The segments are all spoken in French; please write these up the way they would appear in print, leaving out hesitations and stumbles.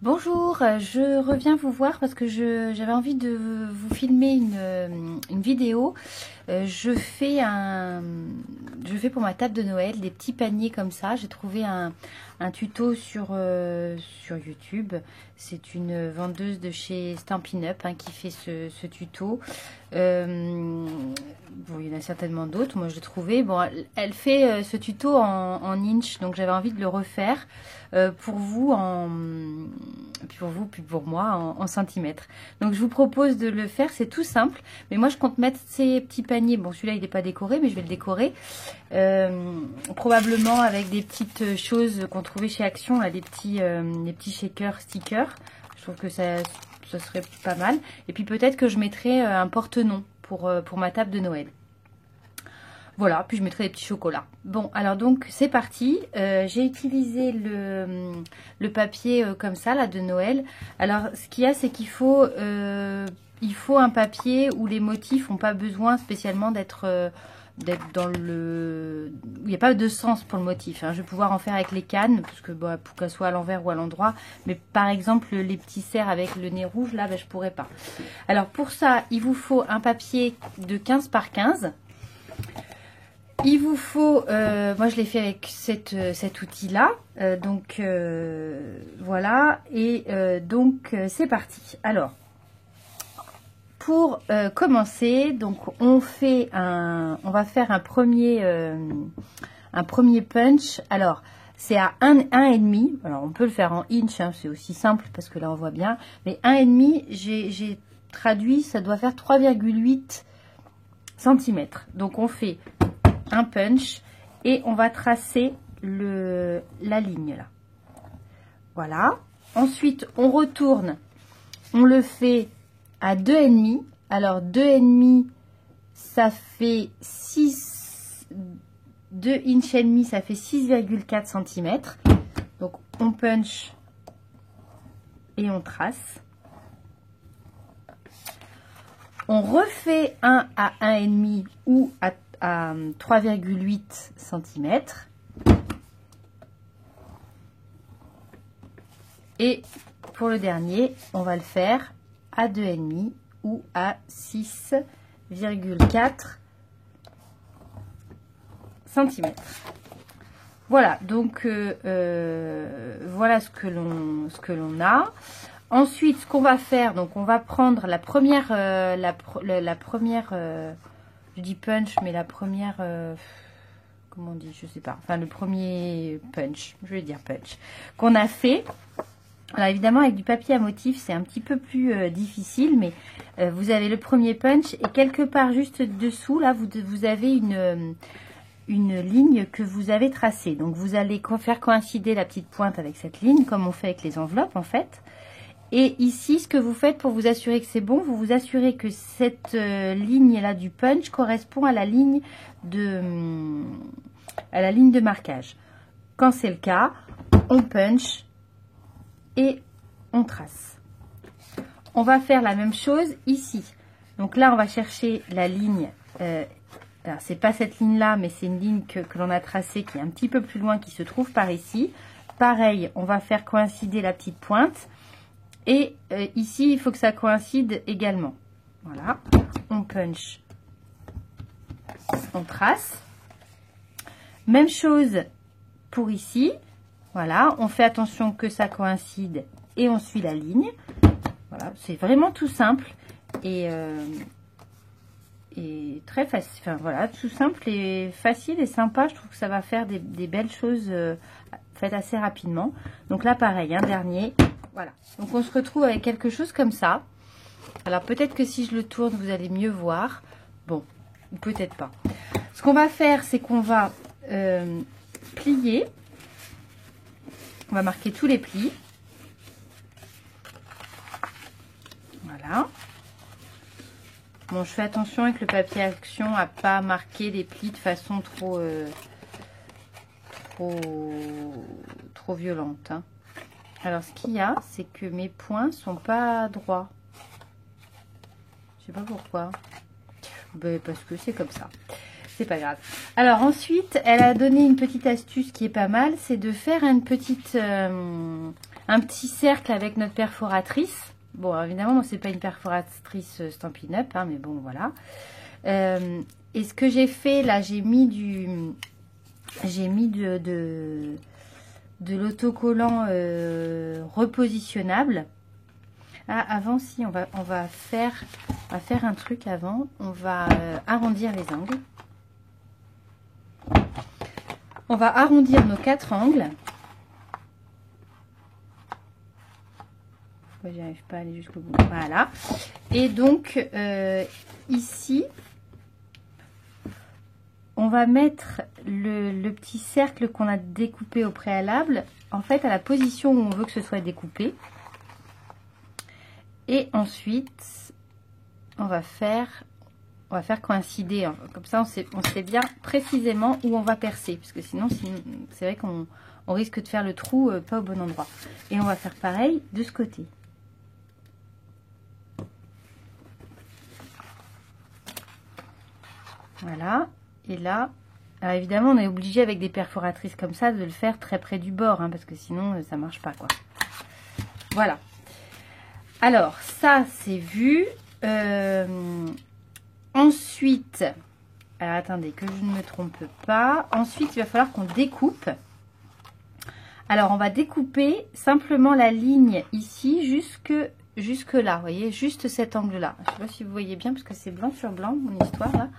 Bonjour, je reviens vous voir parce que j'avais envie de vous filmer une vidéo. Je fais pour ma table de Noël des petits paniers comme ça. J'ai trouvé un tuto sur YouTube. C'est une vendeuse de chez Stampin' Up qui fait ce tuto. Bon, il y en a certainement d'autres. Moi, je l'ai trouvé. Bon, elle fait ce tuto en inch, donc j'avais envie de le refaire pour vous puis pour moi en centimètres. Donc je vous propose de le faire, c'est tout simple, mais moi je compte mettre ces petits paniers, bon celui-là il n'est pas décoré, mais je vais le décorer, probablement avec des petites choses qu'on trouvait chez Action, là, des petits shakers, stickers, je trouve que ça serait pas mal, et puis peut-être que je mettrai un porte-nom pour ma table de Noël. Voilà, puis je mettrai des petits chocolats. Bon, alors donc c'est parti. J'ai utilisé le papier comme ça, là, de Noël. Alors, ce qu'il y a, c'est qu'il faut un papier où les motifs n'ont pas besoin spécialement d'être dans le... Il n'y a pas de sens pour le motif. Je vais pouvoir en faire avec les cannes, parce que pour qu'elles soient à l'envers ou à l'endroit. Mais par exemple, les petits cerfs avec le nez rouge, là, je ne pourrais pas. Alors, pour ça, il vous faut un papier de 15 par 15. Il vous faut, moi je l'ai fait avec cet outil-là, voilà, et donc c'est parti. Alors, pour commencer, donc on va faire un premier punch. Alors, c'est à 1,5. Alors, on peut le faire en inch, c'est aussi simple parce que là on voit bien. Mais 1,5, j'ai traduit, ça doit faire 3,8 cm. Donc, on fait un punch et on va tracer la ligne là. Voilà. Ensuite, on retourne. On le fait à 2,5. Alors, 2,5, ça fait 2 inch et demi, ça fait 6,4 cm. Donc, on punch et on trace. On refait un à 1,5 ou à 3,8 cm. Et pour le dernier, on va le faire à 2,5 ou à 6,4 cm. Voilà, donc voilà ce que l'on a. Ensuite, ce qu'on va faire, donc on va prendre la première, je dis punch, mais la première, comment on dit, je sais pas, enfin le premier punch, je vais dire punch, qu'on a fait. Alors évidemment avec du papier à motif c'est un petit peu plus difficile, mais vous avez le premier punch et quelque part juste dessous là vous avez une ligne que vous avez tracée. Donc vous allez faire coïncider la petite pointe avec cette ligne comme on fait avec les enveloppes en fait. Et ici, ce que vous faites pour vous assurer que c'est bon, vous vous assurez que cette ligne-là du punch correspond à la ligne de marquage. Quand c'est le cas, on punch et on trace. On va faire la même chose ici. Donc là, on va chercher la ligne. C'est pas cette ligne-là, mais c'est une ligne que l'on a tracée qui est un petit peu plus loin, qui se trouve par ici. Pareil, on va faire coïncider la petite pointe. Et ici, il faut que ça coïncide également. Voilà, on punch, on trace. Même chose pour ici. Voilà, on fait attention que ça coïncide et on suit la ligne. Voilà, c'est vraiment tout simple et très facile. Enfin voilà, tout simple et facile et sympa. Je trouve que ça va faire des belles choses faites assez rapidement. Donc là, pareil, un dernier. Voilà, donc on se retrouve avec quelque chose comme ça. Alors peut-être que si je le tourne, vous allez mieux voir. Bon, peut-être pas. Ce qu'on va faire, c'est qu'on va plier. On va marquer tous les plis. Voilà. Bon, je fais attention avec le papier Action à pas marquer les plis de façon trop violente. Alors, ce qu'il y a, c'est que mes points sont pas droits. Je sais pas pourquoi. Ben, parce que c'est comme ça. C'est pas grave. Alors, ensuite, elle a donné une petite astuce qui est pas mal. C'est de faire un un petit cercle avec notre perforatrice. Bon, alors, évidemment, moi, c'est pas une perforatrice Stampin' Up, hein, mais bon, voilà. Et ce que j'ai fait, là, j'ai mis de l'autocollant repositionnable. Ah, avant, si, on va faire un truc avant. On va arrondir les angles. On va arrondir nos 4 angles. J'y arrive pas à aller jusqu'au bout. Voilà. Et donc, ici, on va mettre le petit cercle qu'on a découpé au préalable, en fait, à la position où on veut que ce soit découpé. Et ensuite, on va faire coïncider. Comme ça, on sait bien précisément où on va percer. Parce que sinon c'est vrai qu'on risque de faire le trou pas au bon endroit. Et on va faire pareil de ce côté. Voilà. Et là, alors évidemment, on est obligé avec des perforatrices comme ça de le faire très près du bord. Hein, parce que sinon, ça marche pas, quoi. Voilà. Alors, ça, c'est vu. Ensuite, alors attendez, que je ne me trompe pas. Ensuite, il va falloir qu'on découpe. Alors, on va découper simplement la ligne ici jusque là. Vous voyez, juste cet angle-là. Je ne sais pas si vous voyez bien, parce que c'est blanc sur blanc, mon histoire, là.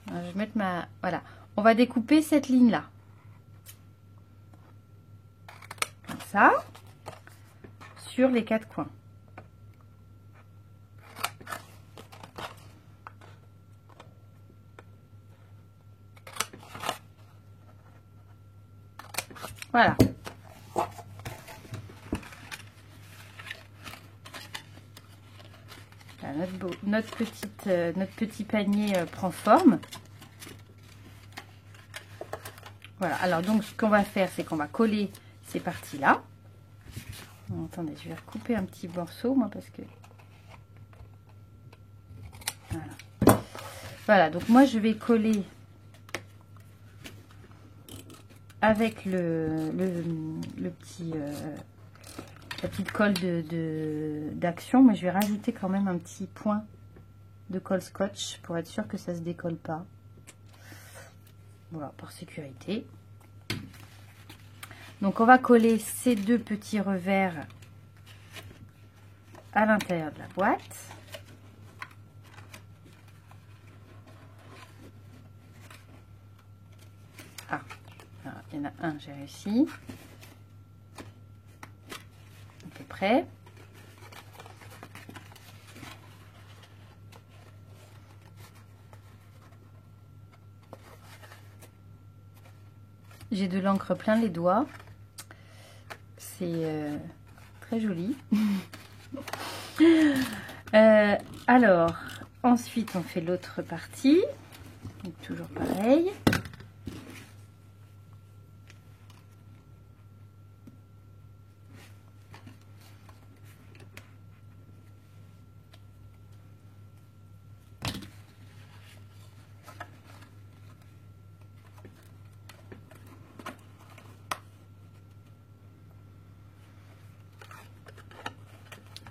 Alors, je vais mettre ma... Voilà. On va découper cette ligne-là. Comme ça. Sur les 4 coins. Voilà. Notre petit panier prend forme. Voilà. Alors donc ce qu'on va faire, c'est qu'on va coller ces parties-là. Attendez, je vais recouper un petit morceau, moi, parce que... Voilà. Voilà, donc moi je vais coller avec la petite colle d'action, mais je vais rajouter quand même un petit point de colle scotch pour être sûr que ça se décolle pas. Voilà, par sécurité. Donc on va coller ces 2 petits revers à l'intérieur de la boîte. Ah, alors, il y en a un, j'ai réussi. À peu près. J'ai de l'encre plein les doigts. C'est très joli. Alors, ensuite, on fait l'autre partie. Donc, toujours pareil.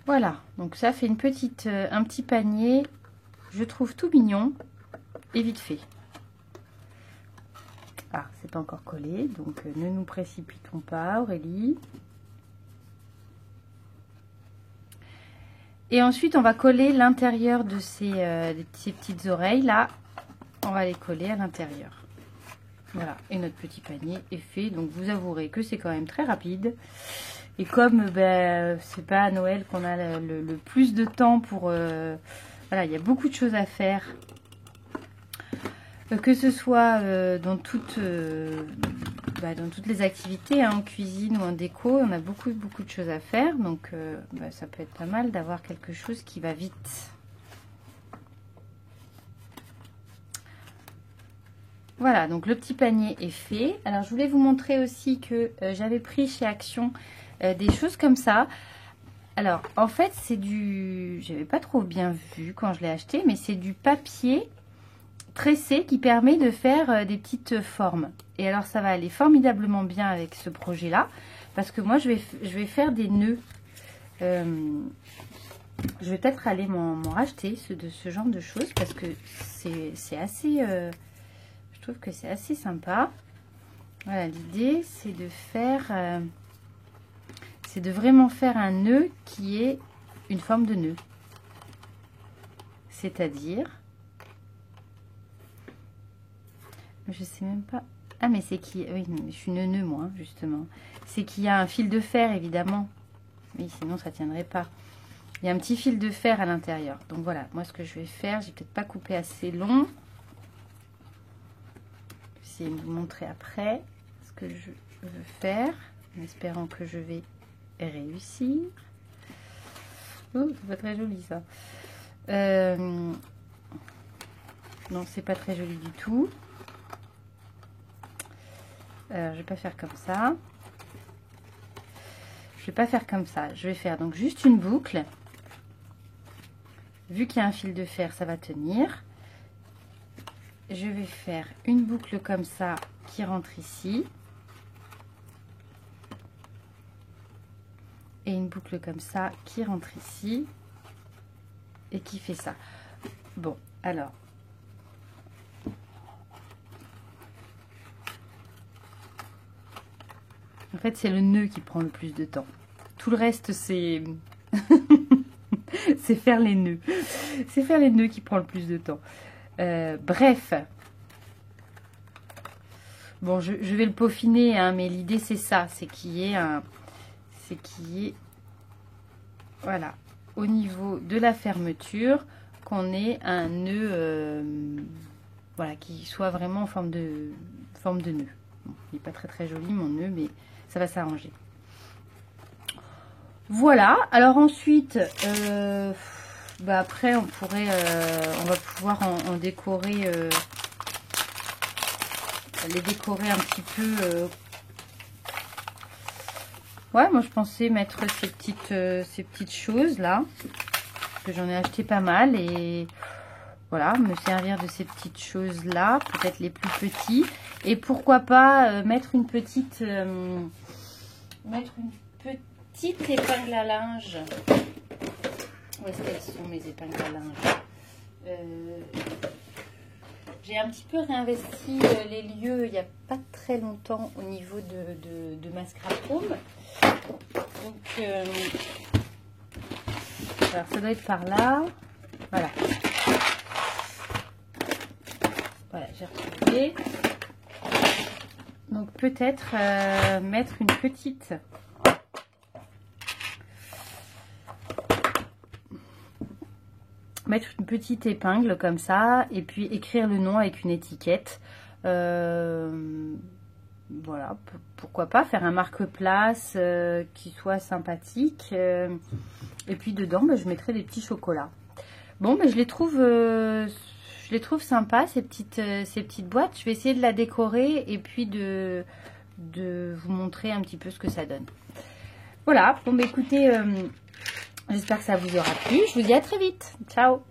Voilà, donc ça fait un petit panier, je trouve tout mignon et vite fait. Ah, c'est pas encore collé, donc ne nous précipitons pas, Aurélie. Et ensuite, on va coller l'intérieur de ces petites oreilles là. On va les coller à l'intérieur. Voilà, et notre petit panier est fait. Donc vous avouerez que c'est quand même très rapide. Et comme c'est pas à Noël qu'on a le plus de temps pour... voilà, il y a beaucoup de choses à faire. Que ce soit dans toutes les activités, hein, en cuisine ou en déco, on a beaucoup de choses à faire. Donc ça peut être pas mal d'avoir quelque chose qui va vite. Voilà, donc le petit panier est fait. Alors je voulais vous montrer aussi que j'avais pris chez Action des choses comme ça. Alors en fait c'est j'avais pas trop bien vu quand je l'ai acheté, mais c'est du papier tressé qui permet de faire des petites formes. Et alors ça va aller formidablement bien avec ce projet là, parce que moi je vais faire des nœuds. Je vais peut-être aller m'en racheter de ce genre de choses parce que c'est assez, je trouve que c'est assez sympa. Voilà, l'idée c'est de faire, c'est de vraiment faire un nœud qui est une forme de nœud. C'est-à-dire, je sais même pas. Ah mais c'est qui? Oui, je suis neuneu moi justement. C'est qu'il y a un fil de fer évidemment. Oui, sinon ça tiendrait pas. Il y a un petit fil de fer à l'intérieur. Donc voilà, moi ce que je vais faire, j'ai peut-être pas coupé assez long. Je vais essayer de vous montrer après ce que je veux faire, en espérant que je vais réussir. Oh, c'est pas très joli ça. Non, c'est pas très joli du tout. Alors, je vais pas faire comme ça. Je vais pas faire comme ça. Je vais faire donc juste une boucle. Vu qu'il y a un fil de fer, ça va tenir. Je vais faire une boucle comme ça qui rentre ici. Et une boucle comme ça qui rentre ici. Et qui fait ça. Bon, alors. En fait, c'est le nœud qui prend le plus de temps. Tout le reste, c'est... c'est faire les nœuds. C'est faire les nœuds qui prend le plus de temps. Bref. Bon, je vais le peaufiner, hein, mais l'idée, c'est ça. C'est qu'il y ait un... C'est qu'il y ait... Voilà. Au niveau de la fermeture, qu'on ait un nœud... voilà, qui soit vraiment en forme de nœud. Bon, il n'est pas très très joli, mon nœud, mais... ça va s'arranger. Voilà. Alors ensuite, après on pourrait, on va pouvoir en décorer, les décorer un petit peu. Ouais, moi je pensais mettre ces petites choses là, parce que j'en ai acheté pas mal et voilà, me servir de ces petites choses là, peut-être les plus petits, et pourquoi pas mettre une petite épingle à linge. Où est-ce qu'elles sont mes épingles à linge? J'ai un petit peu réinvesti les lieux il n'y a pas très longtemps au niveau de ma scrap room. Donc, alors ça doit être par là. Voilà. Voilà, j'ai retrouvé. Donc peut-être mettre une petite... mettre une petite épingle comme ça et puis écrire le nom avec une étiquette. Voilà, pourquoi pas faire un marque-place qui soit sympathique. Et puis dedans, je mettrai des petits chocolats. Bon, je les trouve sympas, ces petites boîtes. Je vais essayer de la décorer et puis de vous montrer un petit peu ce que ça donne. Voilà, bon, écoutez... j'espère que ça vous aura plu. Je vous dis à très vite. Ciao!